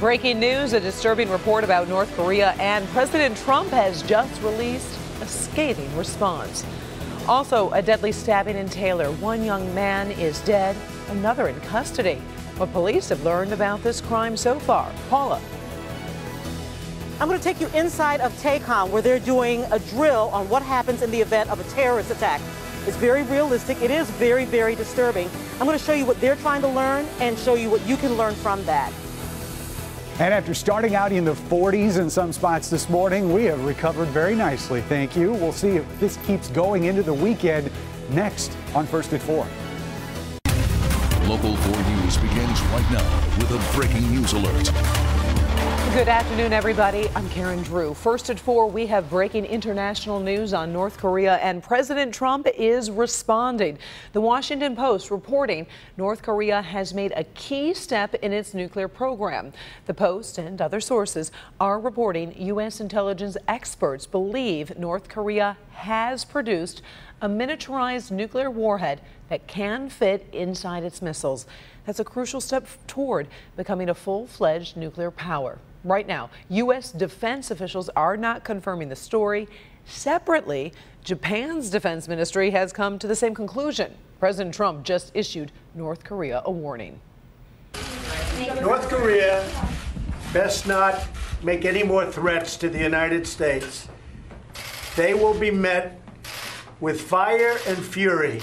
Breaking news, a disturbing report about North Korea, and President Trump has just released a scathing response. Also, a deadly stabbing in Taylor. One young man is dead, another in custody. What police have learned about this crime so far. Paula. I'm going to take you inside of TACOM, where they're doing a drill on what happens in the event of a terrorist attack. It's very realistic. It is very, very disturbing. I'm going to show you what they're trying to learn and show you what you can learn from that. And after starting out in the 40s in some spots this morning, we have recovered very nicely. Thank you. We'll see if this keeps going into the weekend next on First at 4. Local 4 News begins right now with a breaking news alert. Good afternoon, everybody. I'm Karen Drew. First at 4, we have breaking international news on North Korea, and President Trump is responding. The Washington Post reporting North Korea has made a key step in its nuclear program. The Post and other sources are reporting U.S. intelligence experts believe North Korea has produced a miniaturized nuclear warhead that can fit inside its missiles. That's a crucial step toward becoming a full-fledged nuclear power. Right now, U.S. defense officials are not confirming the story. Separately, Japan's defense ministry has come to the same conclusion. President Trump just issued North Korea a warning. North Korea best not make any more threats to the United States. They will be met with fire and fury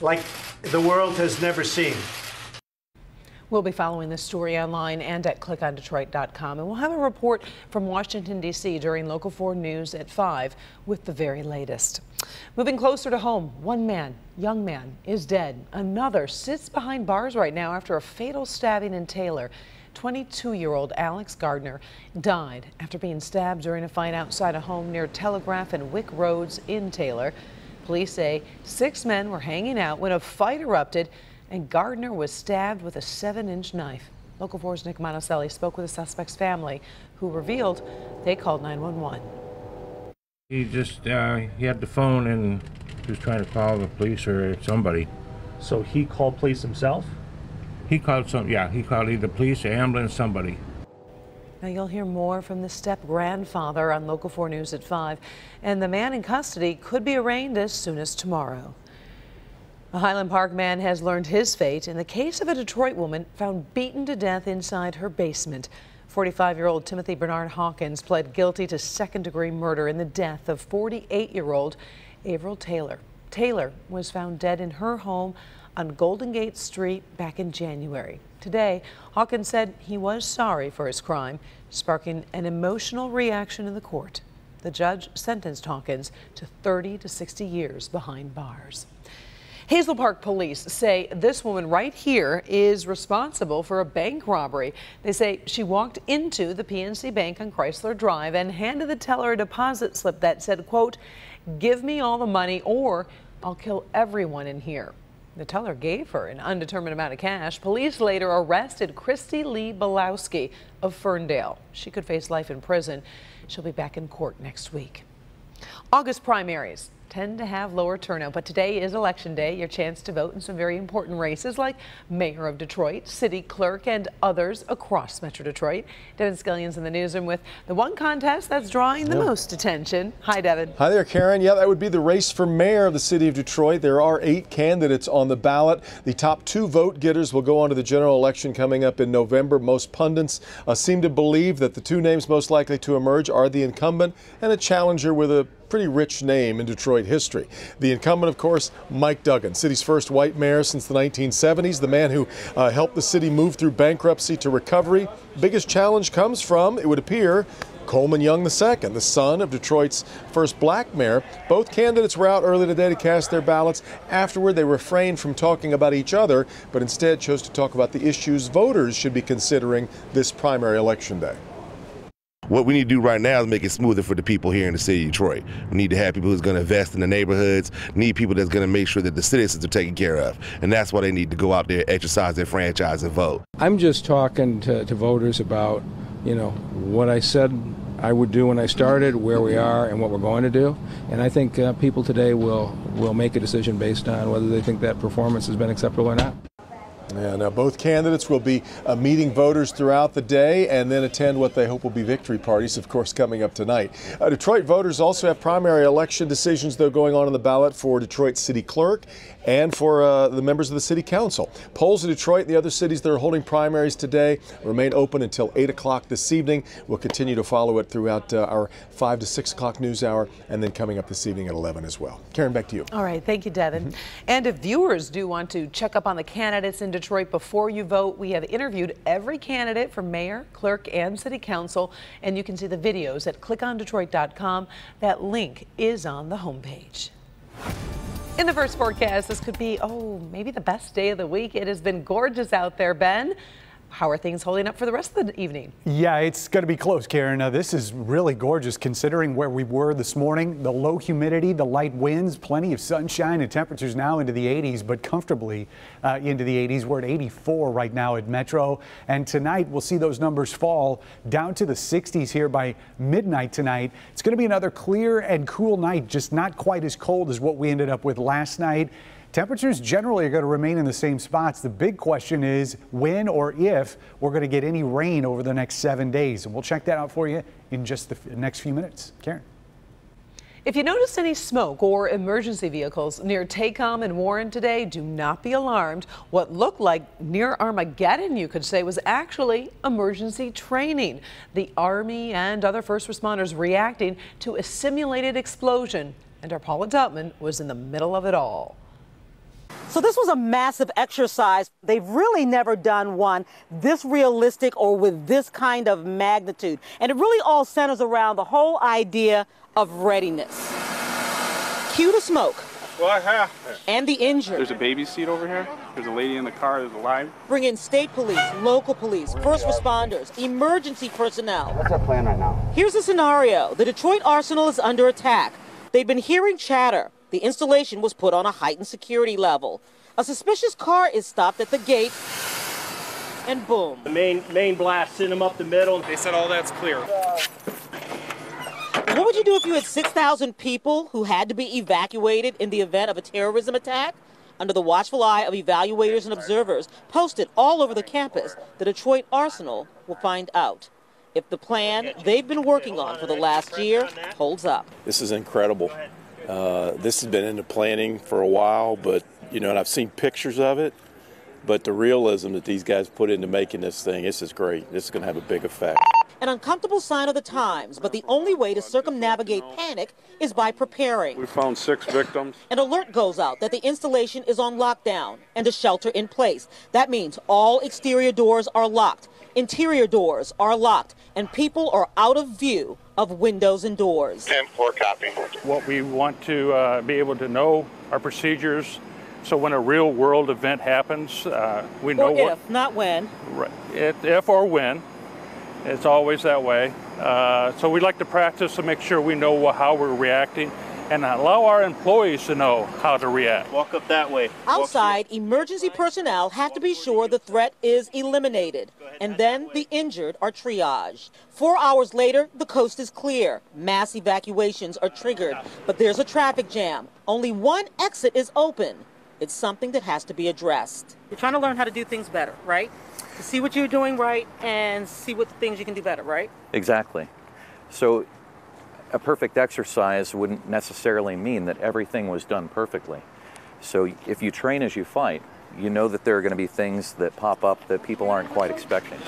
like the world has never seen. We'll be following this story online and at clickondetroit.com. And we'll have a report from Washington, D.C. during Local 4 News at 5 with the very latest. Moving closer to home, one young man, is dead. Another sits behind bars right now after a fatal stabbing in Taylor. 22-year-old Alex Gardner died after being stabbed during a fight outside a home near Telegraph and Wick Roads in Taylor. Police say 6 men were hanging out when a fight erupted and Gardner was stabbed with a 7-inch knife. Local 4's Nick Monticelli spoke with the suspect's family, who revealed they called 911. He just, he had the phone and he was trying to call the police or somebody. So he called police himself? He called he called either police or ambulance, somebody. Now you'll hear more from the step-grandfather on Local 4 News at 5. And the man in custody could be arraigned as soon as tomorrow. A Highland Park man has learned his fate in the case of a Detroit woman found beaten to death inside her basement. 45-year-old Timothy Bernard Hawkins pled guilty to second-degree murder in the death of 48-year-old Avril Taylor. Taylor was found dead in her home on Golden Gate Street back in January. Today, Hawkins said he was sorry for his crime, sparking an emotional reaction in the court. The judge sentenced Hawkins to 30 to 60 years behind bars. Hazel Park police say this woman right here is responsible for a bank robbery. They say she walked into the PNC Bank on Chrysler Drive and handed the teller a deposit slip that said, quote, "Give me all the money or I'll kill everyone in here." The teller gave her an undetermined amount of cash. Police later arrested Christy Lee Belowski of Ferndale. She could face life in prison. She'll be back in court next week. August primaries tend to have lower turnout, but today is election day, your chance to vote in some very important races like mayor of Detroit, city clerk, and others across Metro Detroit. Devin Skillion's in the newsroom with the one contest that's drawing the most attention. Hi, Devin. Hi there, Karen. Yeah, that would be the race for mayor of the city of Detroit. There are 8 candidates on the ballot. The top 2 vote getters will go on to the general election coming up in November. Most pundits seem to believe that the 2 names most likely to emerge are the incumbent and a challenger with a pretty rich name in Detroit history. The incumbent, of course, Mike Duggan, city's first white mayor since the 1970s, the man who helped the city move through bankruptcy to recovery. Biggest challenge comes from, it would appear, Coleman Young II, the son of Detroit's first black mayor. Both candidates were out early today to cast their ballots. Afterward, they refrained from talking about each other, but instead chose to talk about the issues voters should be considering this primary election day. What we need to do right now is make it smoother for the people here in the city of Detroit. We need to have people who's going to invest in the neighborhoods, need people that's going to make sure that the citizens are taken care of. And that's why they need to go out there, exercise their franchise and vote. I'm just talking to voters about, what I said I would do when I started, where we are, and what we're going to do. And I think people today will make a decision based on whether they think that performance has been acceptable or not. Yeah, now both candidates will be meeting voters throughout the day and then attend what they hope will be victory parties, of course, coming up tonight. Detroit voters also have primary election decisions, though, going on the ballot for Detroit City Clerk and for the members of the City Council. Polls in Detroit and the other cities that are holding primaries today remain open until 8 o'clock this evening. We'll continue to follow it throughout our 5 to 6 o'clock news hour and then coming up this evening at 11 as well. Karen, back to you. All right, thank you, Devin. And if viewers do want to check up on the candidates in Detroit before you vote, we have interviewed every candidate for mayor, clerk, and city council, and you can see the videos at clickondetroit.com. That link is on the homepage. In the first forecast, this could be, maybe the best day of the week. It has been gorgeous out there, Ben. How are things holding up for the rest of the evening? Yeah, it's going to be close, Karen. This is really gorgeous considering where we were this morning. The low humidity, the light winds, plenty of sunshine, and temperatures now into the 80s, but comfortably into the 80s. We're at 84 right now at Metro. And tonight we'll see those numbers fall down to the 60s here by midnight tonight. It's going to be another clear and cool night, just not quite as cold as what we ended up with last night. Temperatures generally are going to remain in the same spots. The big question is when or if we're going to get any rain over the next 7 days. And we'll check that out for you in just the next few minutes. Karen. If you notice any smoke or emergency vehicles near Tacom and Warren today, do not be alarmed. What looked like near Armageddon, you could say, was actually emergency training. The Army and other first responders reacting to a simulated explosion. And our Paula Dutman was in the middle of it all. So this was a massive exercise. They've really never done one this realistic or with this kind of magnitude. And it really all centers around the whole idea of readiness. Cue the smoke. And the injured. There's a baby seat over here. There's a lady in the car that's alive. Bring in state police, local police, first responders, emergency personnel. What's our plan right now? Here's a scenario. The Detroit Arsenal is under attack. They've been hearing chatter. The installation was put on a heightened security level. A suspicious car is stopped at the gate, and boom. The main blast sent them up the middle. They said all that's clear. What would you do if you had 6,000 people who had to be evacuated in the event of a terrorism attack? Under the watchful eye of evaluators and observers posted all over the campus, the Detroit Arsenal will find out if the plan they've been working on for the last year holds up. This is incredible. This has been in the planning for a while, but, and I've seen pictures of it, but the realism that these guys put into making this thing, this is great. This is going to have a big effect. An uncomfortable sign of the times, but the only way to circumnavigate panic is by preparing. We found 6 victims. An alert goes out that the installation is on lockdown and a shelter in place. That means all exterior doors are locked, interior doors are locked, and people are out of view of windows and doors. 10-4 copy. What we want to be able to know our procedures, so when a real world event happens, we know what. Or if, not when. Right. If or when. It's always that way. So we like to practice to make sure we know how we're reacting and allow our employees to know how to react. Walk up that way. Outside, emergency personnel have to be sure the threat is eliminated, and then the injured are triaged. 4 hours later, the coast is clear. Mass evacuations are triggered, but there's a traffic jam. Only one exit is open. It's something that has to be addressed. You're trying to learn how to do things better, right? To see what you're doing right and see what things you can do better, right? Exactly. So a perfect exercise wouldn't necessarily mean that everything was done perfectly. So if you train as you fight, you know that there are going to be things that pop up that people aren't quite expecting.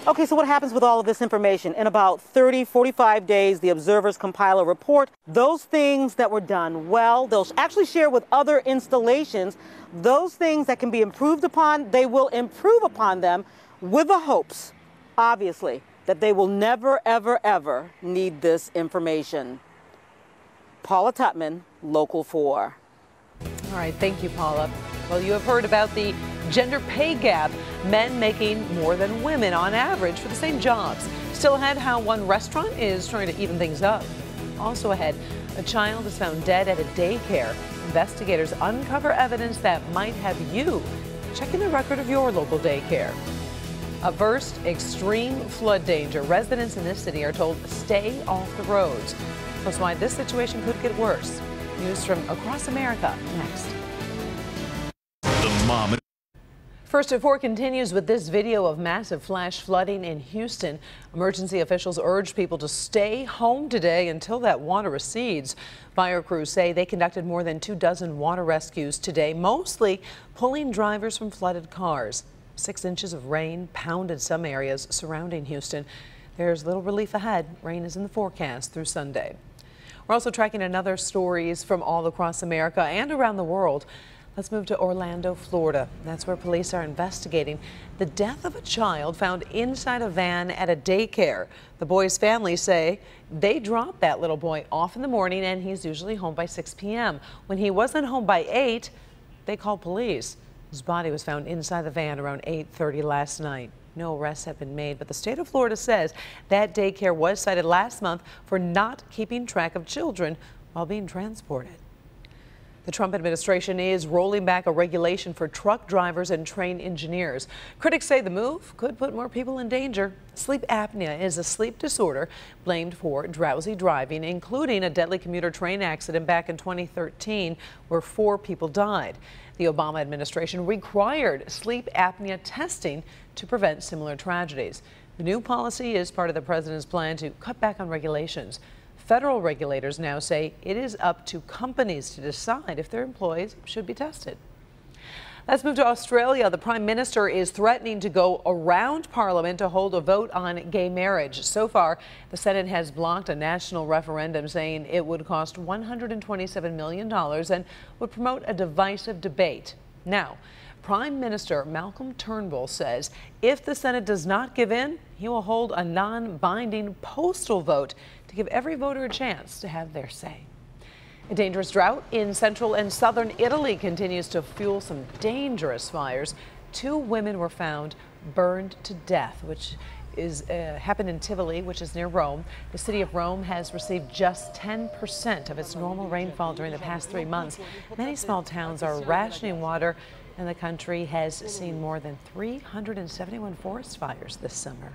Okay, so what happens with all of this information? In about 30, 45 days, the observers compile a report. Those things that were done well, they'll actually share with other installations. Those things that can be improved upon, they will improve upon them with the hopes, obviously, that they will never, ever, ever need this information. Paula Tutman, Local 4. All right, thank you, Paula. Well, you have heard about the gender pay gap, men making more than women on average for the same jobs. Still ahead, how one restaurant is trying to even things up. Also ahead, a child is found dead at a daycare. Investigators uncover evidence that might have you checking the record of your local daycare. Up first, extreme flood danger. Residents in this city are told stay off the roads. Plus why this situation could get worse. News from across America next. The Mom. First at 4 continues with this video of massive flash flooding in Houston. Emergency officials urge people to stay home today until that water recedes. Fire crews say they conducted more than 24 water rescues today, mostly pulling drivers from flooded cars. 6 inches of rain pounded some areas surrounding Houston. There's little relief ahead. Rain is in the forecast through Sunday. We're also tracking another stories from all across America and around the world. Let's move to Orlando, Florida. That's where police are investigating the death of a child found inside a van at a daycare. The boy's family say they dropped that little boy off in the morning and he's usually home by 6 p.m. When he wasn't home by 8, they called police. His body was found inside the van around 8:30 last night. No arrests have been made, but the state of Florida says that daycare was cited last month for not keeping track of children while being transported. The Trump administration is rolling back a regulation for truck drivers and train engineers. Critics say the move could put more people in danger. Sleep apnea is a sleep disorder blamed for drowsy driving, including a deadly commuter train accident back in 2013 where 4 people died. The Obama administration required sleep apnea testing to prevent similar tragedies. The new policy is part of the president's plan to cut back on regulations. Federal regulators now say it is up to companies to decide if their employees should be tested. Let's move to Australia. The Prime Minister is threatening to go around Parliament to hold a vote on gay marriage. So far, the Senate has blocked a national referendum saying it would cost $127 million and would promote a divisive debate. Now, Prime Minister Malcolm Turnbull says if the Senate does not give in, he will hold a non-binding postal vote to give every voter a chance to have their say. A dangerous drought in central and southern Italy continues to fuel some dangerous fires. 2 women were found burned to death, which happened in Tivoli, which is near Rome. The city of Rome has received just 10% of its normal rainfall during the past 3 months. Many small towns are rationing water, and the country has seen more than 371 forest fires this summer.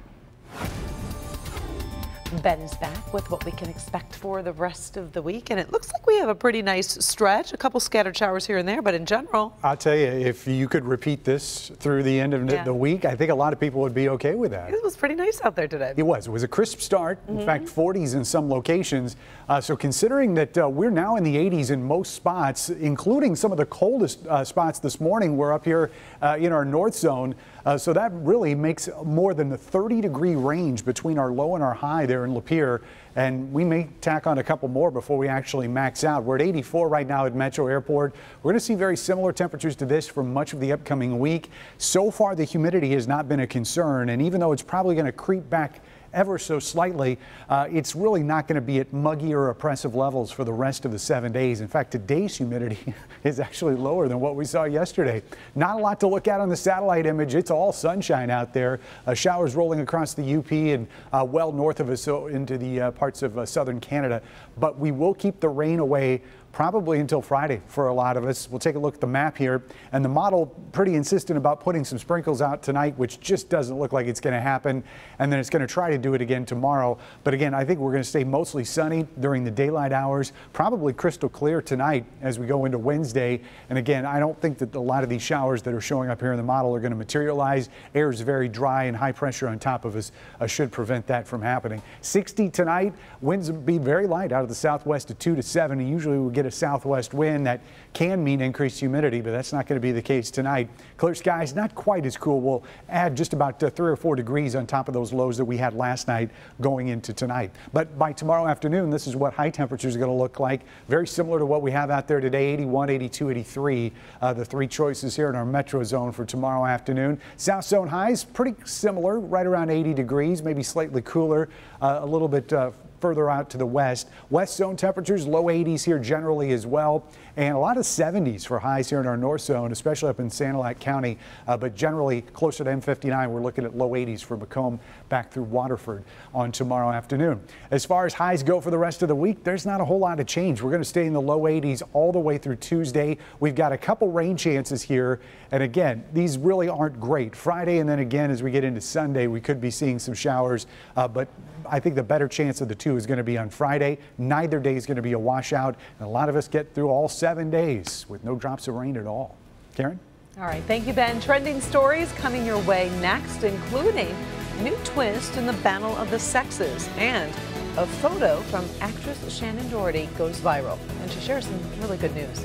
Ben is back with what we can expect for the rest of the week, and it looks like we have a pretty nice stretch, a couple scattered showers here and there, but in general. I'll tell you, if you could repeat this through the end of the week, I think a lot of people would be okay with that. It was pretty nice out there today. It was a crisp start, in fact 40s in some locations. So considering that we're now in the 80s in most spots, including some of the coldest spots this morning, we're up here in our north zone. So that really makes more than the 30-degree range between our low and our high there in Lapeer. And we may tack on a couple more before we actually max out. We're at 84 right now at Metro Airport. We're going to see very similar temperatures to this for much of the upcoming week. So far, the humidity has not been a concern. And even though it's probably going to creep back ever so slightly, it's really not going to be at muggy or oppressive levels for the rest of the 7 days. In fact, today's humidity is actually lower than what we saw yesterday. Not a lot to look at on the satellite image. It's all sunshine out there. Showers rolling across the UP and well north of us, so into the parts of southern Canada. But we will keep the rain away probably until Friday for a lot of us. We'll take a look at the map here, and the model pretty insistent about putting some sprinkles out tonight, which just doesn't look like it's going to happen, and then it's going to try to do it again tomorrow. But again, I think we're going to stay mostly sunny during the daylight hours, probably crystal clear tonight as we go into Wednesday. And again, I don't think that a lot of these showers that are showing up here in the model are going to materialize. Air is very dry, and high pressure on top of us should prevent that from happening. 60 tonight, winds will be very light out of the southwest at 2 to 7, and usually we'll get a southwest wind that can mean increased humidity, but that's not going to be the case tonight. Clear skies, not quite as cool. We'll add just about 3 or 4 degrees on top of those lows that we had last night going into tonight. But by tomorrow afternoon, this is what high temperatures are going to look like. Very similar to what we have out there today, 81, 82, 83. The 3 choices here in our metro zone for tomorrow afternoon. South zone highs, pretty similar, right around 80 degrees, maybe slightly cooler, a little bit further out to the west. West zone temperatures, low 80s here generally as well, and a lot of 70s for highs here in our north zone, especially up in Sanilac County, but generally closer to M59. We're looking at low 80s for Macomb back through Waterford on tomorrow afternoon. As far as highs go for the rest of the week, there's not a whole lot of change. We're going to stay in the low 80s all the way through Tuesday. We've got a couple rain chances here, and again, these really aren't great. Friday, and then again as we get into Sunday, we could be seeing some showers, but I think the better chance of the two is going to be on Friday. Neither day is going to be a washout, and a lot of us get through all 7 days with no drops of rain at all. Karen? All right, thank you, Ben. Trending stories coming your way next, including a new twist in the battle of the sexes, and a photo from actress Shannen Doherty goes viral, and she shares some really good news.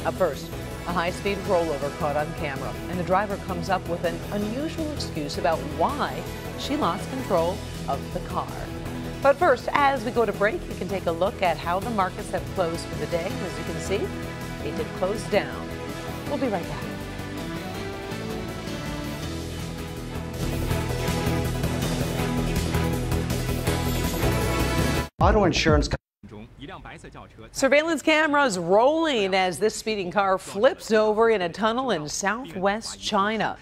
Up first, a high-speed rollover caught on camera, and the driver comes up with an unusual excuse about why she lost control of the car. But first, as we go to break, we can take a look at how the markets have closed for the day. As you can see, they did close down. We'll be right back. Auto insurance. Surveillance cameras rolling as this speeding car flips over in a tunnel in southwest China.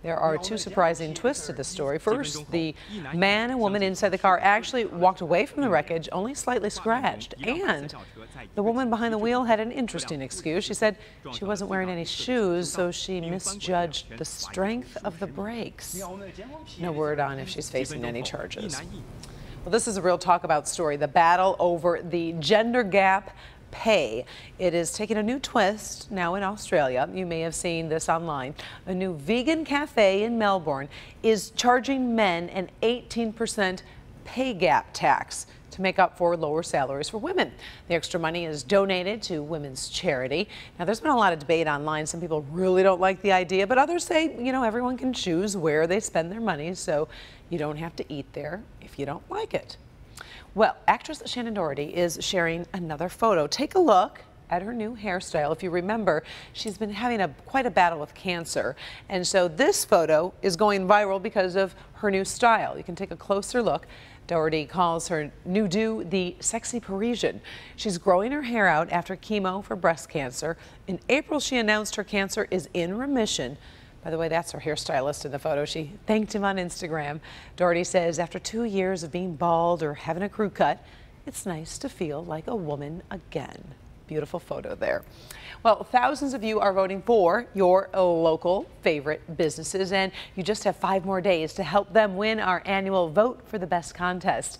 There are two surprising twists to this story. First, the man and woman inside the car actually walked away from the wreckage, only slightly scratched. And the woman behind the wheel had an interesting excuse. She said she wasn't wearing any shoes, so she misjudged the strength of the brakes. No word on if she's facing any charges. Well, this is a real talk about story, the battle over the gender gap pay. It is taking a new twist now in Australia. You may have seen this online. A new vegan cafe in Melbourne is charging men an 18% pay gap tax to make up for lower salaries for women. The extra money is donated to women's charity. Now, there's been a lot of debate online. Some people really don't like the idea, but others say, you know, everyone can choose where they spend their money, so you don't have to eat there if you don't like it. Well, actress Shannen Doherty is sharing another photo. Take a look at her new hairstyle. If you remember, she's been having quite a battle with cancer. And so this photo is going viral because of her new style. You can take a closer look. Doherty calls her new do the sexy Parisian. She's growing her hair out after chemo for breast cancer. In April, she announced her cancer is in remission. By the way, that's her hairstylist in the photo. She thanked him on Instagram. Doherty says after 2 years of being bald or having a crew cut, it's nice to feel like a woman again. Beautiful photo there. Well, thousands of you are voting for your local favorite businesses, and you just have 5 more days to help them win our annual Vote for the Best contest.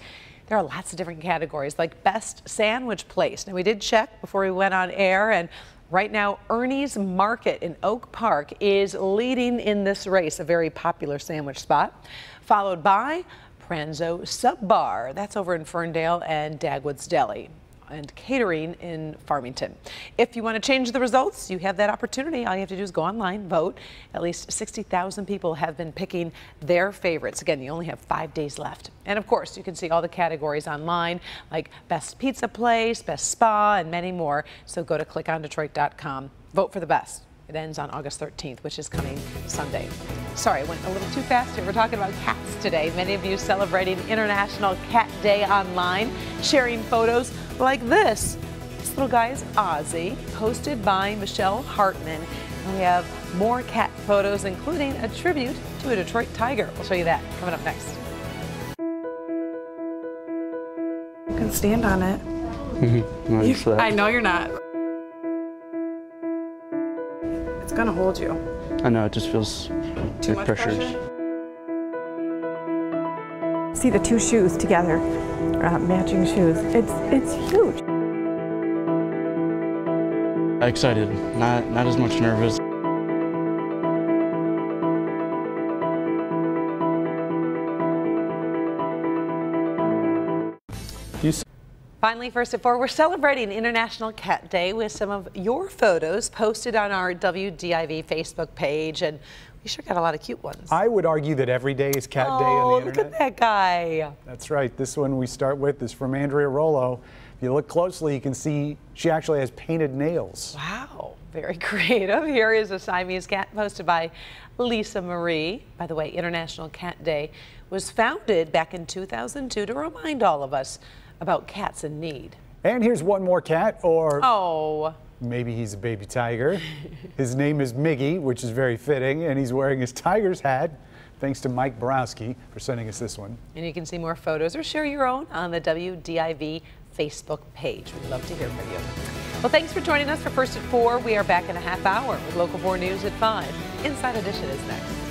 There are lots of different categories, like Best Sandwich Place. Now, we did check before we went on air, and right now, Ernie's Market in Oak Park is leading in this race, a very popular sandwich spot, followed by Pranzo Sub Bar. That's over in Ferndale, and Dagwood's Deli and Catering in Farmington. If you want to change the results, you have that opportunity. All you have to do is go online, vote. At least 60,000 people have been picking their favorites. Again, you only have 5 days left. And of course, you can see all the categories online, like Best Pizza Place, Best Spa, and many more. So go to clickondetroit.com. Vote for the best. It ends on August 13th, which is coming Sunday. Sorry, I went a little too fast here. We're talking about cats today. Many of you celebrating International Cat Day online, sharing photos like this. This little guy is Ozzy, posted by Michelle Hartman. And we have more cat photos, including a tribute to a Detroit tiger. We'll show you that coming up next. You can stand on it. I know you're not. It's gonna hold you. I know, it just feels Too much pressure. See the two shoes together, matching shoes. It's huge. Excited, not as much nervous. Finally, first at 4, we're celebrating International Cat Day with some of your photos posted on our WDIV Facebook page, and we sure got a lot of cute ones. I would argue that every day is Cat Day on the internet. Look at that guy. That's right. This one we start with is from Andrea Rollo. If you look closely, you can see she actually has painted nails. Wow, very creative. Here is a Siamese cat posted by Lisa Marie. By the way, International Cat Day was founded back in 2002 to remind all of us about cats in need. And here's one more cat, or maybe he's a baby tiger. His name is Miggy, which is very fitting, and he's wearing his Tigers hat. Thanks to Mike Borowski for sending us this one. And you can see more photos or share your own on the WDIV Facebook page. We'd love to hear from you. Well, thanks for joining us for First at 4. We are back in a half hour with Local 4 News at 5. Inside Edition is next.